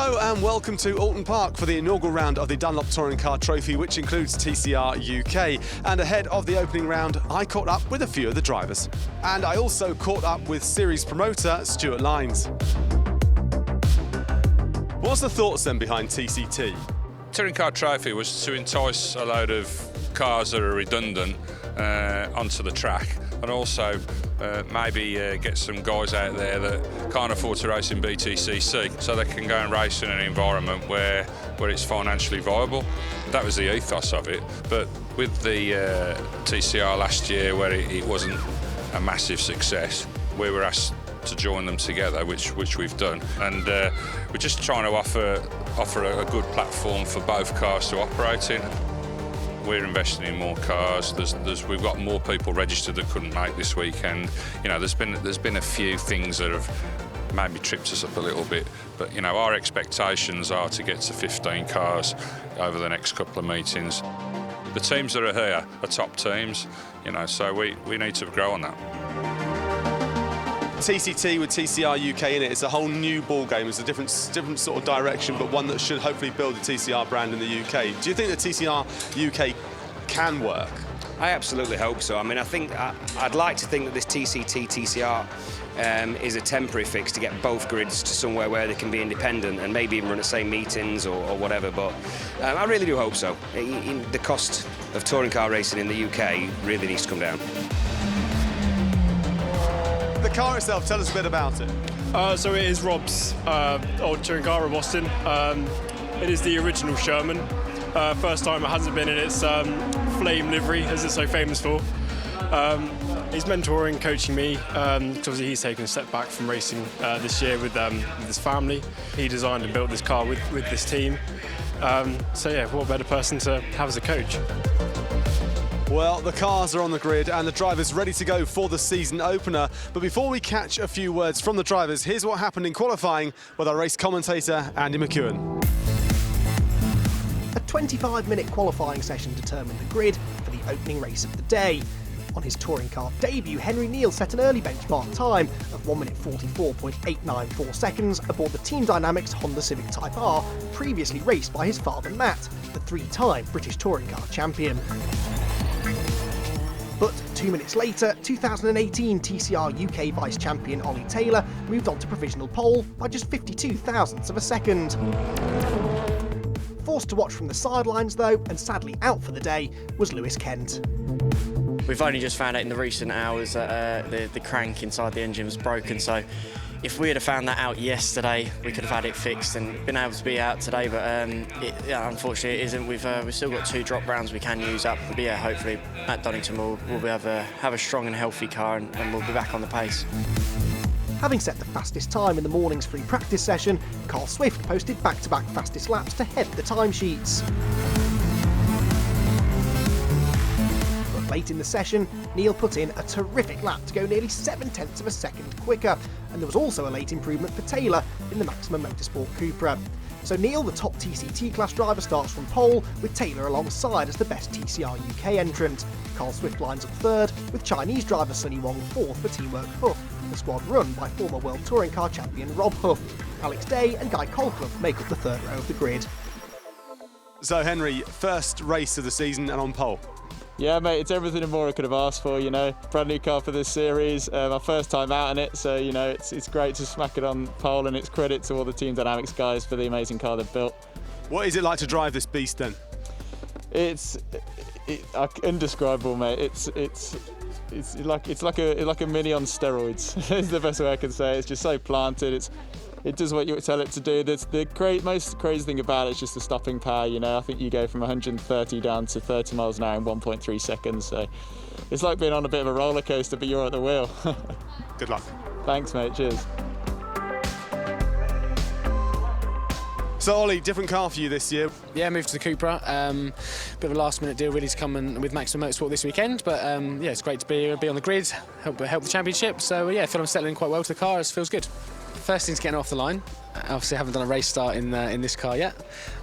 Hello and welcome to Oulton Park for the inaugural round of the Dunlop Touring Car Trophy, which includes TCR UK. And ahead of the opening round, I caught up with a few of the drivers. And I also caught up with series promoter Stuart Lines. What's the thoughts then behind TCT? Touring Car Trophy was to entice a load of cars that are redundant onto the track, and also maybe get some guys out there that can't afford to race in BTCC, so they can go and race in an environment where it's financially viable. That was the ethos of it. But with the TCR last year, where it wasn't a massive success, we were asked to join them together, which we've done, and we're just trying to offer a good platform for both cars to operate in. We're investing in more cars. We've got more people registered that couldn't make this weekend. You know, there's been a few things that have maybe tripped us up a little bit, but you know, our expectations are to get to 15 cars over the next couple of meetings. The teams that are here are top teams, you know, so we need to grow on that. TCT with TCR UK in it, it's a whole new ball game. It's a different sort of direction, but one that should hopefully build the TCR brand in the UK. Do you think the TCR UK can work? I absolutely hope so. I mean, I'd like to think that this TCT TCR is a temporary fix to get both grids to somewhere where they can be independent and maybe even run the same meetings or whatever. But I really do hope so. The cost of touring car racing in the UK really needs to come down. The car itself, tell us a bit about it. So it is Rob's old touring car in Boston. It is the original Sherman. First time it hasn't been in its flame livery, as it's so famous for. He's mentoring, coaching me, because obviously he's taken a step back from racing this year with his family. He designed and built this car with this team. So yeah, what better person to have as a coach? Well, the cars are on the grid and the drivers ready to go for the season opener. But before we catch a few words from the drivers, here's what happened in qualifying with our race commentator, Andy McEwen. A 25-minute qualifying session determined the grid for the opening race of the day. On his touring car debut, Henry Neal set an early benchmark time of 1 minute 44.894 seconds aboard the Team Dynamics Honda Civic Type R, previously raced by his father Matt, the three-time British touring car champion. But 2 minutes later, 2018 TCR UK Vice-Champion Ollie Taylor moved on to provisional pole by just 52 thousandths of a second. Forced to watch from the sidelines though, and sadly out for the day, was Lewis Kent. We've only just found out in the recent hours that the crank inside the engine was broken, so if we had found that out yesterday, we could have had it fixed and been able to be out today, but unfortunately it isn't. We've still got 2 drop rounds we can use up, but yeah, hopefully at Donington we'll have a strong and healthy car and we'll be back on the pace. Having set the fastest time in the morning's free practice session, Carl Swift posted back-to-back fastest laps to head the timesheets. But late in the session, Neil put in a terrific lap to go nearly 7/10 of a second quicker, and there was also a late improvement for Taylor in the Maximum Motorsport Cupra. So Neil, the top TCT class driver, starts from pole, with Taylor alongside as the best TCR UK entrant. Carl Swift lines up third, with Chinese driver Sunny Wong fourth for Teamwork Huff, the squad run by former World Touring Car champion Rob Huff. Alex Day and Guy Colclough make up the third row of the grid. So Henry, first race of the season and on pole. Yeah, mate, it's everything and more I could have asked for, you know. Brand new car for this series, my first time out in it, so, you know, it's great to smack it on pole, and it's credit to all the Team Dynamics guys for the amazing car they've built. What is it like to drive this beast then? It's indescribable, mate. It's like a mini on steroids. Is the best way I can say it. It's just so planted. It does what you tell it to do. The most crazy thing about it is just the stopping power. You know, I think you go from 130 down to 30 miles an hour in 1.3 seconds. So it's like being on a bit of a roller coaster, but you're at the wheel. Good luck. Thanks, mate. Cheers. So Ollie, different car for you this year. Yeah, moved to the Cupra. Bit of a last-minute deal really to come in with Maximum Motorsport this weekend, but yeah, it's great to be on the grid, help the championship. So yeah, I feel I'm settling quite well to the car. It feels good. First thing's getting off the line. Obviously, I haven't done a race start in this car yet.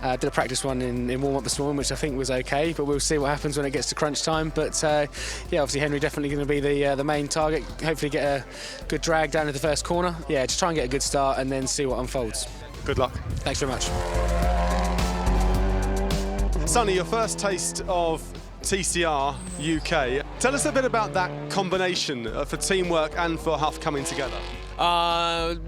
Did a practice one in warm-up this morning, which I think was okay, but we'll see what happens when it gets to crunch time. But yeah, obviously Henry definitely going to be the main target. Hopefully get a good drag down to the first corner. Yeah, just try and get a good start and then see what unfolds. Good luck. Thanks very much. Sonny, your first taste of TCR UK. Tell us a bit about that combination for teamwork and for Huff coming together.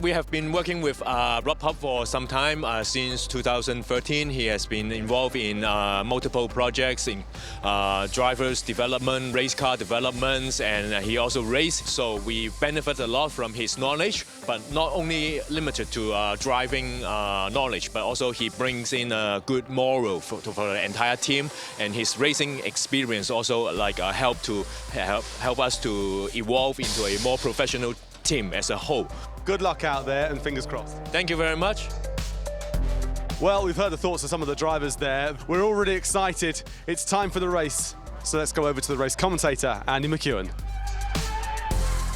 We have been working with Rob Huff for some time. Since 2013, he has been involved in multiple projects in drivers development, race car developments, and he also raced. So we benefit a lot from his knowledge, but not only limited to driving knowledge, but also he brings in a good moral for the entire team, and his racing experience also help us to evolve into a more professional team as a whole. Good luck out there and fingers crossed. Thank you very much. Well, we've heard the thoughts of some of the drivers there. We're already excited. It's time for the race. So let's go over to the race commentator, Andy McEwen.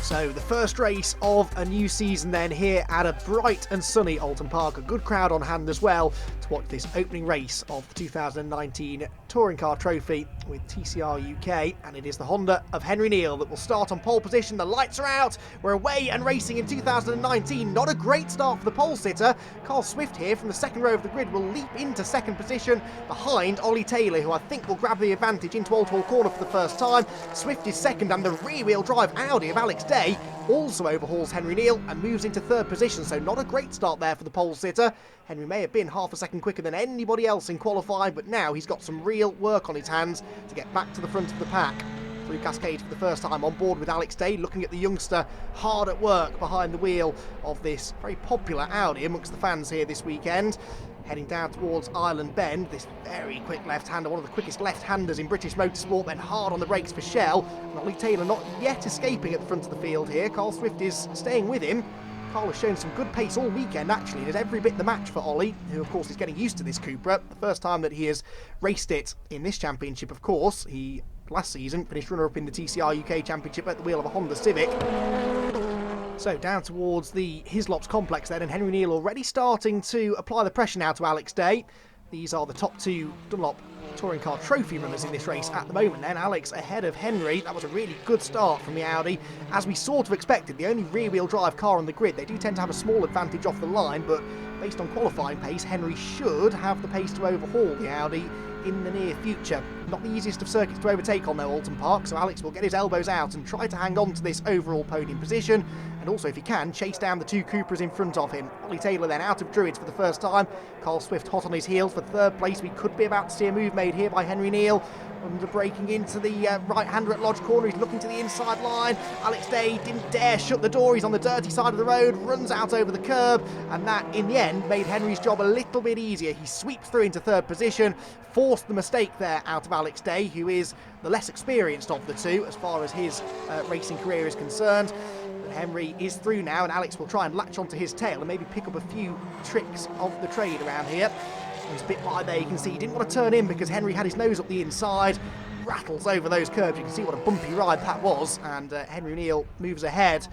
So the first race of a new season then here at a bright and sunny Oulton Park. A good crowd on hand as well to watch this opening race of the 2019 Touring Car Trophy with TCR UK, and it is the Honda of Henry Neal that will start on pole position. The lights are out. We're away and racing in 2019. Not a great start for the pole sitter. Carl Swift here from the second row of the grid will leap into second position behind Ollie Taylor, who I think will grab the advantage into Old Hall Corner for the first time. Swift is second, and the rear-wheel drive Audi of Alex Day also overhauls Henry Neal and moves into third position, so not a great start there for the pole sitter. Henry may have been half a second quicker than anybody else in qualifying, but now he's got some real work on his hands to get back to the front of the pack. Through Cascade for the first time on board with Alex Day, looking at the youngster hard at work behind the wheel of this very popular Audi amongst the fans here this weekend. Heading down towards Island Bend, this very quick left-hander, one of the quickest left-handers in British motorsport, then hard on the brakes for Shell. And Ollie Taylor not yet escaping at the front of the field here. Carl Swift is staying with him. Carl has shown some good pace all weekend, actually. It is every bit the match for Ollie, who, of course, is getting used to this Cupra. The first time that he has raced it in this championship, of course. He, last season, finished runner-up in the TCR UK Championship at the wheel of a Honda Civic. So down towards the Hislops complex then, and Henry Neal already starting to apply the pressure now to Alex Day. These are the top two Dunlop Touring Car Trophy runners in this race at the moment then. Alex ahead of Henry. That was a really good start from the Audi, as we sort of expected. The only rear-wheel drive car on the grid. They do tend to have a small advantage off the line, but based on qualifying pace, Henry should have the pace to overhaul the Audi in the near future. Not the easiest of circuits to overtake on though, Oulton Park, so Alex will get his elbows out and try to hang on to this overall podium position, and also, if he can, chase down the two Cupras in front of him. Ollie Taylor then out of Druids for the first time. Carl Swift hot on his heels for third place. We could be about to see a move made here by Henry Neal. Under braking into the right-hander at Lodge Corner. He's looking to the inside line. Alex Day didn't dare shut the door. He's on the dirty side of the road, runs out over the curb, and that, in the end, made Henry's job a little bit easier. He sweeps through into third position, forced the mistake there out of Alex Day, who is the less experienced of the two as far as his racing career is concerned. But Henry is through now, and Alex will try and latch onto his tail and maybe pick up a few tricks of the trade around here. He's a bit wide there, you can see he didn't want to turn in because Henry had his nose up the inside, rattles over those curbs. You can see what a bumpy ride that was, and Henry Neal moves ahead.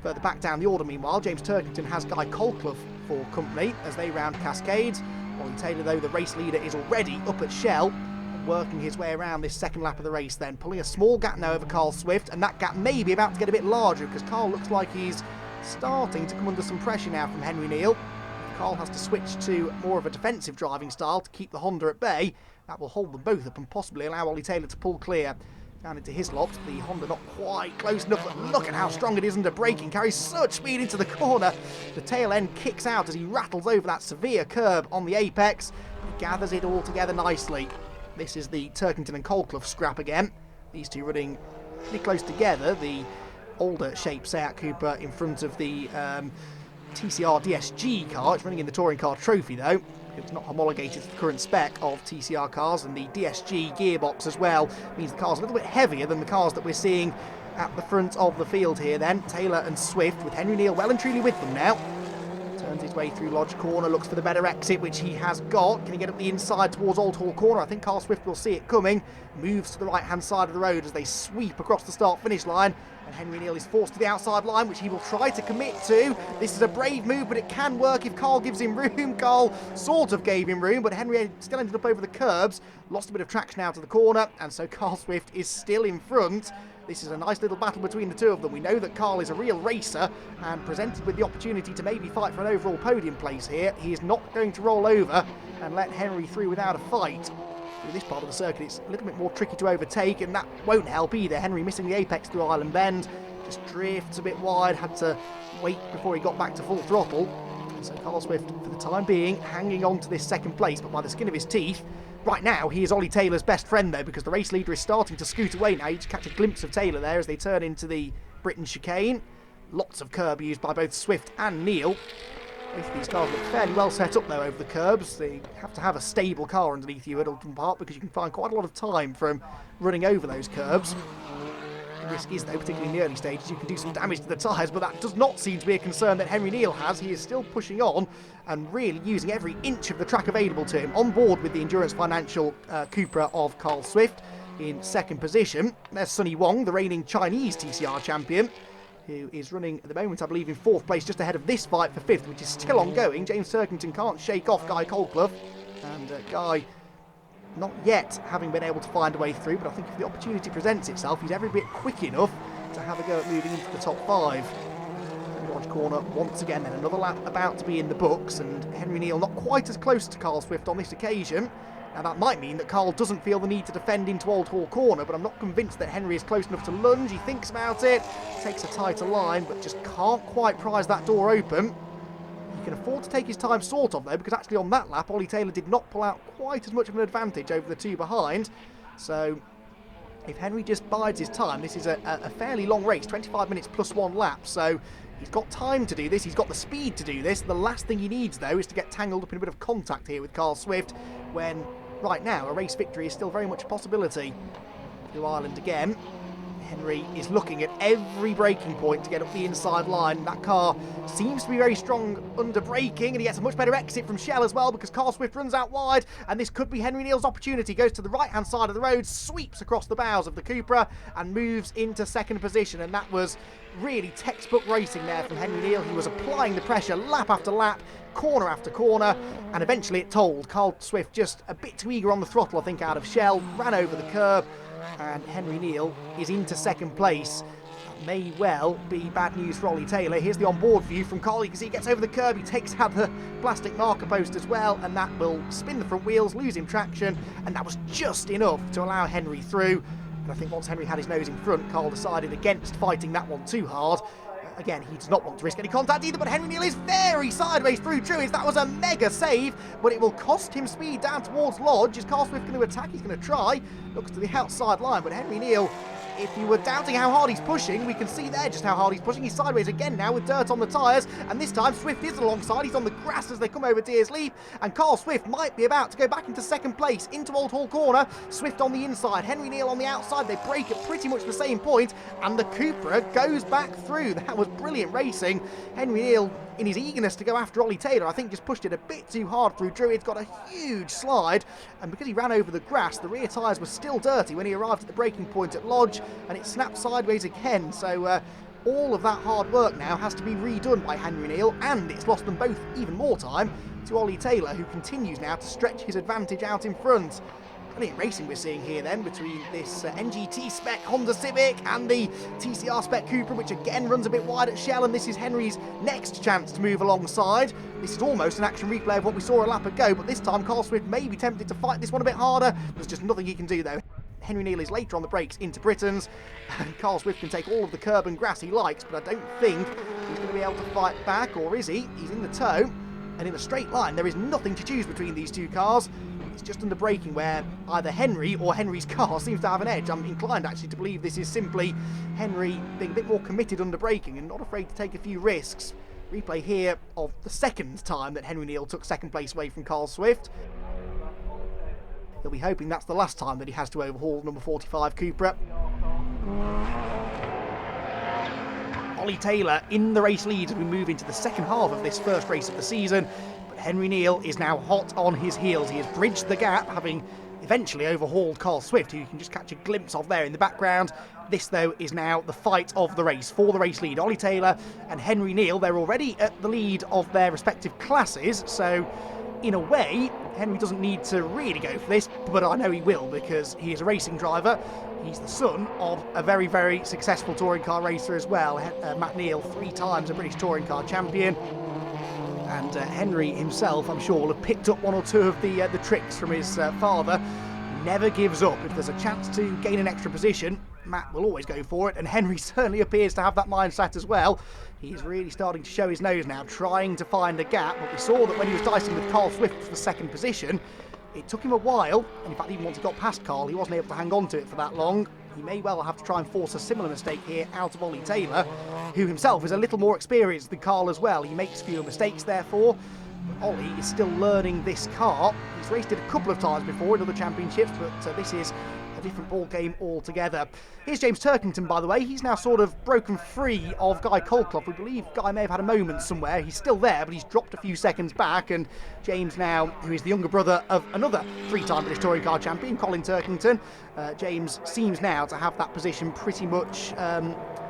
Further back down the order, meanwhile, James Turkington has Guy Colclough for company as they round Cascade. Ollie Taylor, though, the race leader, is already up at Shell, working his way around this second lap of the race then, pulling a small gap now over Carl Swift, and that gap may be about to get a bit larger because Carl looks like he's starting to come under some pressure now from Henry Neal. Carl has to switch to more of a defensive driving style to keep the Honda at bay. That will hold them both up and possibly allow Ollie Taylor to pull clear. Down into Hislops, the Honda not quite close enough, but look at how strong it is under braking, carries such speed into the corner. The tail end kicks out as he rattles over that severe curb on the apex. He gathers it all together nicely. This is the Turkington and Colclough scrap again. These two running pretty close together. The older shaped Seat Cooper in front of the TCR DSG car. It's running in the Touring Car Trophy though. It's not homologated to the current spec of TCR cars, and the DSG gearbox as well means the car's a little bit heavier than the cars that we're seeing at the front of the field here then. Taylor and Swift with Henry Neal well and truly with them now. Turns his way through Lodge Corner, looks for the better exit, which he has got. Can he get up the inside towards Old Hall Corner? I think Carl Swift will see it coming. Moves to the right-hand side of the road as they sweep across the start-finish line. And Henry Neal is forced to the outside line, which he will try to commit to. This is a brave move, but it can work if Carl gives him room. Carl sort of gave him room, but Henry still ended up over the curbs. Lost a bit of traction out of the corner, and so Carl Swift is still in front. this is a nice little battle between the two of them. We know that Carl is a real racer, and presented with the opportunity to maybe fight for an overall podium place here, he is not going to roll over and let Henry through without a fight. With this part of the circuit, it's a little bit more tricky to overtake, and that won't help either. Henry missing the apex through Island Bend, just drifts a bit wide, had to wait before he got back to full throttle. So Carl Swift, for the time being, hanging on to this second place, but by the skin of his teeth. Right now, he is Ollie Taylor's best friend, though, because the race leader is starting to scoot away now. You just catch a glimpse of Taylor there as they turn into the Britain chicane. Lots of curb used by both Swift and Neil. Both of these cars look fairly well set up, though, over the curbs. They have to have a stable car underneath you at Oulton Park, because you can find quite a lot of time from running over those curbs. The risk is, though, particularly in the early stages, you can do some damage to the tyres, but that does not seem to be a concern that Henry Neil has. He is still pushing on and really using every inch of the track available to him. On board with the Endurance Financial Cupra of Carl Swift in second position. There's Sunny Wong, the reigning Chinese TCR champion, who is running at the moment, I believe, in fourth place, just ahead of this fight for fifth, which is still ongoing. James Turkington can't shake off Guy Coldclough, and Guy not yet having been able to find a way through, but I think if the opportunity presents itself, he's every bit quick enough to have a go at moving into the top five. Lodge corner once again, then another lap about to be in the books, and Henry Neil not quite as close to Carl Swift on this occasion. Now that might mean that Carl doesn't feel the need to defend into Old Hall Corner, but I'm not convinced that Henry is close enough to lunge. He thinks about it, takes a tighter line, but just can't quite prise that door open. He can afford to take his time sort of, though, because actually on that lap, Ollie Taylor did not pull out quite as much of an advantage over the two behind. So if Henry just bides his time, this is a fairly long race, 25 minutes plus one lap, so he's got time to do this, he's got the speed to do this. The last thing he needs, though, is to get tangled up in a bit of contact here with Carl Swift, when right now a race victory is still very much a possibility. Through Ireland again. Henry is looking at every braking point to get up the inside line. That car seems to be very strong under braking, and he gets a much better exit from Shell as well, because Carl Swift runs out wide, and this could be Henry Neil's opportunity. Goes to the right-hand side of the road, sweeps across the bows of the Cupra, and moves into second position. And that was really textbook racing there from Henry Neil. He was applying the pressure lap after lap, corner after corner, and eventually it told. Carl Swift just a bit too eager on the throttle, I think, out of Shell, ran over the curb, and Henry Neil is into second place. That may well be bad news for Ollie Taylor. Here's the onboard view from Carl. You can see he gets over the curb, he takes out the plastic marker post as well, and that will spin the front wheels, lose him traction, and that was just enough to allow Henry through. And I think once Henry had his nose in front, Carl decided against fighting that one too hard. Again, he does not want to risk any contact either, but Henry Neil is very sideways through Druids. That was a mega save, but it will cost him speed down towards Lodge. Is Carl Swift going to attack? He's going to try. Looks to the outside line, but Henry Neil, if you were doubting how hard he's pushing, we can see there just how hard he's pushing. He's sideways again now with dirt on the tyres, and this time Swift is alongside. He's on the grass as they come over Deers Leap, and Carl Swift might be about to go back into second place, into Old Hall Corner. Swift on the inside, Henry Neil on the outside. They break at pretty much the same point, and the Cupra goes back through. That was brilliant racing. Henry Neil, in his eagerness to go after Ollie Taylor, I think just pushed it a bit too hard through Druids, got a huge slide, and because he ran over the grass, the rear tyres were still dirty when he arrived at the braking point at Lodge, and it snapped sideways again. So all of that hard work now has to be redone by Henry Neil, and it's lost them both even more time to Ollie Taylor, who continues now to stretch his advantage out in front. Brilliant racing we're seeing here then between this NGT spec Honda Civic and the TCR spec Cupra, which again runs a bit wide at Shell, and this is Henry's next chance to move alongside. This is almost an action replay of what we saw a lap ago, but this time Carl Swift may be tempted to fight this one a bit harder. There's just nothing he can do though. Henry Neil is later on the brakes into Britain's, and Carl Swift can take all of the curb and grass he likes, but I don't think he's going to be able to fight back, or is he? He's in the tow, and in a straight line there is nothing to choose between these two cars. It's just under braking where either Henry or Henry's car seems to have an edge. I'm inclined actually to believe this is simply Henry being a bit more committed under braking and not afraid to take a few risks. Replay here of the second time that Henry Neil took second place away from Carl Swift. He'll be hoping that's the last time that he has to overhaul number 45 Cupra. Ollie Taylor in the race lead as we move into the second half of this first race of the season. But Henry Neil is now hot on his heels. He has bridged the gap, having eventually overhauled Carl Swift, who you can just catch a glimpse of there in the background. This, though, is now the fight of the race for the race lead. Ollie Taylor and Henry Neil, they're already at the lead of their respective classes, so in a way, Henry doesn't need to really go for this, but I know he will because he is a racing driver. He's the son of a very, very successful touring car racer as well. Matt Neal, 3 times a British touring car champion. And Henry himself, I'm sure, will have picked up 1 or 2 of the tricks from his father. Never gives up. If there's a chance to gain an extra position, Matt will always go for it, and Henry certainly appears to have that mindset as well. He's really starting to show his nose now, trying to find a gap, but we saw that when he was dicing with Carl Swift for the 2nd position, it took him a while, and in fact even once he got past Carl, he wasn't able to hang on to it for that long. He may well have to try and force a similar mistake here out of Ollie Taylor, who himself is a little more experienced than Carl as well. He makes fewer mistakes therefore, but Ollie is still learning this car. He's raced it a couple of times before in other championships, but this is a different ball game altogether. Here's James Turkington, by the way. He's now sort of broken free of Guy Colclough. We believe Guy may have had a moment somewhere. He's still there, but he's dropped a few seconds back, and James now, who is the younger brother of another 3-time British touring car champion, Colin Turkington, James seems now to have that position pretty much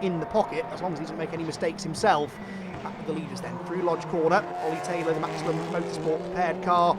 in the pocket, as long as he doesn't make any mistakes himself. Back with the leaders then, through Lodge Corner. Ollie Taylor, the Maximum Motorsport prepared car,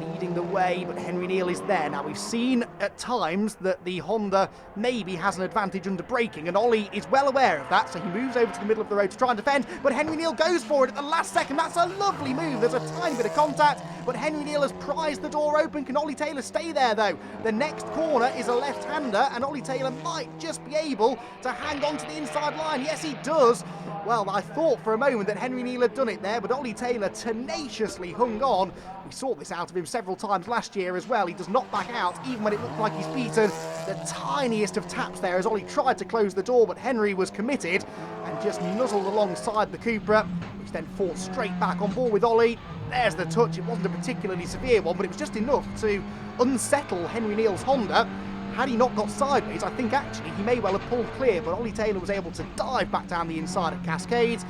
leading the way, but Henry Neal is there. Now, we've seen at times that the Honda maybe has an advantage under braking, and Ollie is well aware of that, so he moves over to the middle of the road to try and defend, but Henry Neal goes for it at the last second. That's a lovely move. There's a tiny bit of contact, but Henry Neal has prized the door open. Can Ollie Taylor stay there, though? The next corner is a left-hander, and Ollie Taylor might just be able to hang on to the inside line. Yes, he does. Well, I thought for a moment that Henry Neal had done it there, but Ollie Taylor tenaciously hung on. We saw this out of him several times last year as well. He does not back out, even when it looked like he's beaten the tiniest of taps there as Ollie tried to close the door, but Henry was committed and just nuzzled alongside the Cupra, which then fought straight back on board with Ollie. There's the touch. It wasn't a particularly severe one, but it was just enough to unsettle Henry Neal's Honda. Had he not got sideways, I think actually he may well have pulled clear, but Ollie Taylor was able to dive back down the inside at Cascades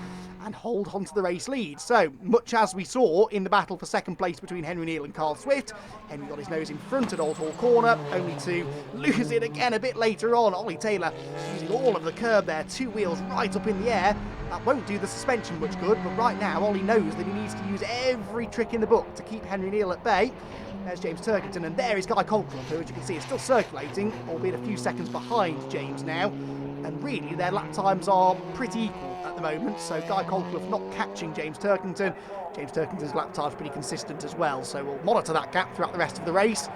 and hold on to the race lead. So, much as we saw in the battle for 2nd place between Henry Neal and Carl Swift, Henry got his nose in front at Old Hall Corner, only to lose it again a bit later on. Ollie Taylor using all of the curb there, 2 wheels right up in the air. That won't do the suspension much good, but right now Ollie knows that he needs to use every trick in the book to keep Henry Neal at bay. There's James Turkington, and there is Guy Colclough, who, as you can see, is still circulating, albeit a few seconds behind James now. And really, their lap times are pretty equal at the moment, so Guy Colclough not catching James Turkington. James Turkington's lap time's pretty consistent as well, so we'll monitor that gap throughout the rest of the race.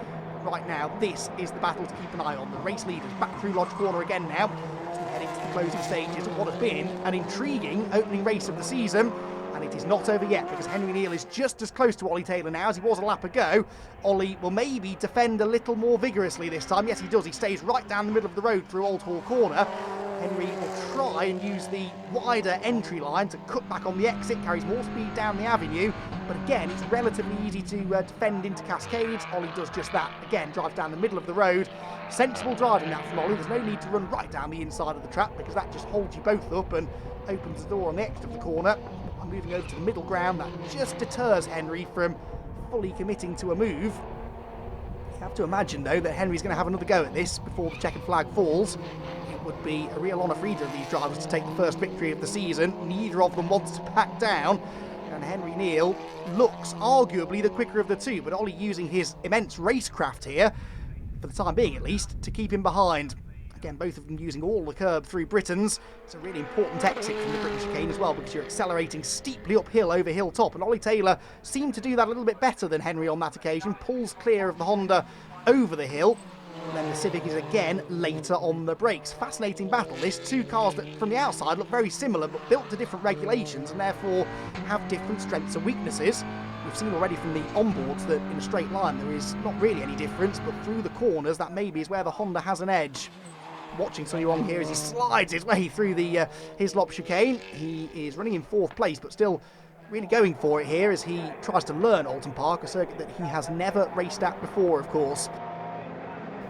Right now, this is the battle to keep an eye on. The race leaders back through Lodge Corner again now, as we head into the closing stages of what has been an intriguing opening race of the season. And it is not over yet, because Henry Neal is just as close to Ollie Taylor now as he was a lap ago. Ollie will maybe defend a little more vigorously this time. Yes, he does. He stays right down the middle of the road through Old Hall Corner. Henry will try and use the wider entry line to cut back on the exit, carries more speed down the avenue, but again, it's relatively easy to defend into Cascades. Ollie does just that. Again, drives down the middle of the road. Sensible driving that from Ollie. There's no need to run right down the inside of the track, because that just holds you both up and opens the door on the exit of the corner. I'm moving over to the middle ground. That just deters Henry from fully committing to a move. You have to imagine, though, that Henry's going to have another go at this before the checkered flag falls. It would be a real honour for either of these drivers to take the first victory of the season. Neither of them wants to back down, and Henry Neal looks arguably the quicker of the two, but Ollie using his immense racecraft here, for the time being at least, to keep him behind. Again, both of them using all the curb through Britons. It's a really important exit from the British chicane as well, because you're accelerating steeply uphill over hilltop, and Ollie Taylor seemed to do that a little bit better than Henry on that occasion. Pulls clear of the Honda over the hill, and then the Civic is again later on the brakes. Fascinating battle this. 2 cars that from the outside look very similar, but built to different regulations and therefore have different strengths and weaknesses. We've seen already from the onboards that in a straight line there is not really any difference, but through the corners that maybe is where the Honda has an edge. Watching Sonny Wong here as he slides his way through the Hislop chicane. He is running in 4th place, but still really going for it here as he tries to learn Oulton Park, a circuit that he has never raced at before, of course.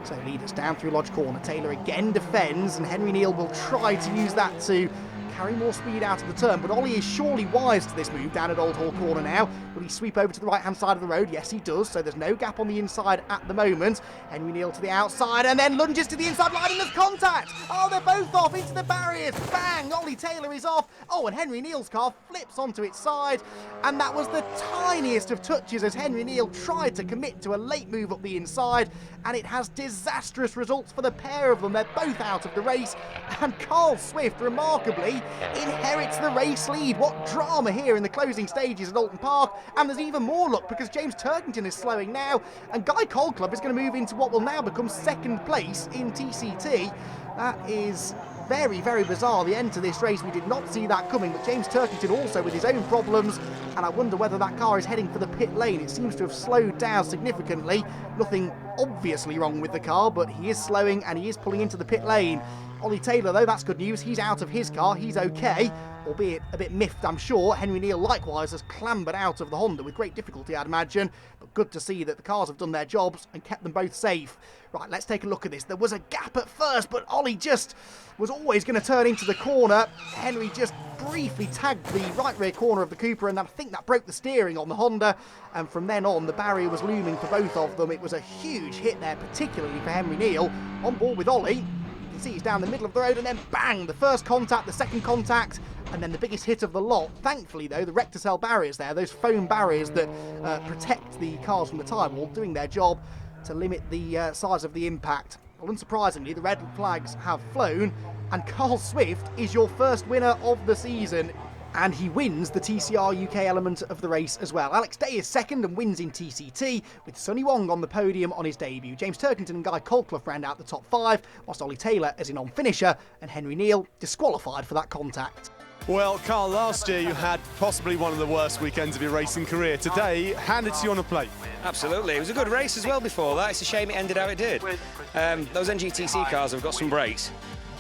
So leaders down through Lodge Corner. Taylor again defends, and Henry Neal will try to use that to carry more speed out of the turn, but Ollie is surely wise to this move down at Old Hall Corner now. Will he sweep over to the right-hand side of the road? Yes, he does, so there's no gap on the inside at the moment. Henry Neal to the outside, and then lunges to the inside line, and there's contact! Oh, they're both off into the barriers! Bang! Ollie Taylor is off. Oh, and Henry Neal's car flips onto its side, and that was the tiniest of touches as Henry Neal tried to commit to a late move up the inside, and it has disastrous results for the pair of them. They're both out of the race, and Carl Swift remarkably inherits the race lead. What drama here in the closing stages at Oulton Park, and there's even more luck because James Turkington is slowing now, and Guy Colcliffe is going to move into what will now become second place in TCT. That is very, very bizarre, the end to this race. We did not see that coming, but James Turkington also with his own problems, and I wonder whether that car is heading for the pit lane. It seems to have slowed down significantly. Nothing obviously wrong with the car, but he is slowing and he is pulling into the pit lane. Ollie Taylor, though, that's good news. He's out of his car. He's okay, albeit a bit miffed, I'm sure. Henry Neal likewise has clambered out of the Honda with great difficulty, I'd imagine, but good to see that the cars have done their jobs and kept them both safe. Right, let's take a look at this. There was a gap at first, but Ollie just was always going to turn into the corner. Henry just briefly tagged the right rear corner of the Cooper, and I think that broke the steering on the Honda, and from then on the barrier was looming for both of them. It was a huge hit there, particularly for Henry Neal. On board with Ollie, you can see he's down the middle of the road, and then bang, the first contact, the second contact, and then the biggest hit of the lot. Thankfully though, the Recticel barriers there, those foam barriers that protect the cars from the tyre wall, doing their job to limit the size of the impact. Well, unsurprisingly, the red flags have flown, and Carl Swift is your first winner of the season, and he wins the TCR UK element of the race as well. Alex Day is second and wins in TCT, with Sonny Wong on the podium on his debut. James Turkington and Guy Colcliffe round out the top five, whilst Ollie Taylor is a non-finisher, and Henry Neal disqualified for that contact. Well, Carl, last year you had possibly one of the worst weekends of your racing career. Today, handed to you on a plate. Absolutely. It was a good race as well before that. It's a shame it ended how it did. Those NGTC cars have got some brakes.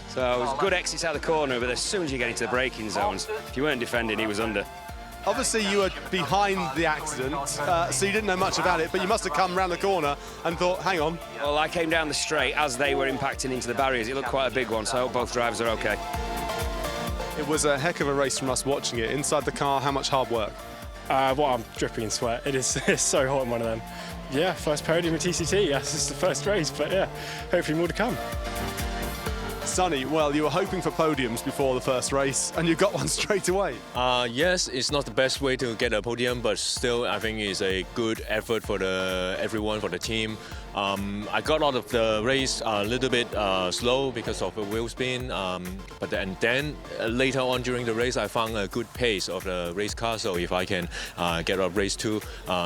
So it was good exits out of the corner, but as soon as you get into the braking zones, if you weren't defending, he was under. Obviously, you were behind the accident, so you didn't know much about it, but you must have come round the corner and thought, hang on. Well, I came down the straight as they were impacting into the barriers. It looked quite a big one, so I hope both drivers are okay. It was a heck of a race from us watching it. Inside the car, how much hard work? Well, I'm dripping in sweat. It's so hot in one of them. Yeah, first podium at TCT. Yes, this is the first race, but yeah, hopefully more to come. Sonny, well, you were hoping for podiums before the first race, and you got one straight away. Yes, it's not the best way to get a podium, but still, I think it's a good effort for everyone, for the team. I got out of the race a little bit slow because of the wheel spin, but then later on during the race, I found a good pace of the race car. So if I can get up race 2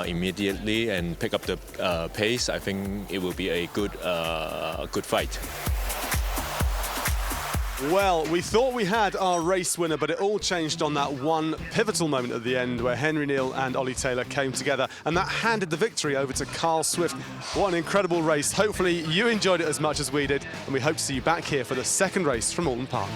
immediately and pick up the pace, I think it will be a good fight. Well, we thought we had our race winner, but it all changed on that one pivotal moment at the end where Henry Neal and Ollie Taylor came together, and that handed the victory over to Carl Swift. What an incredible race. Hopefully you enjoyed it as much as we did, and we hope to see you back here for the second race from Oulton Park.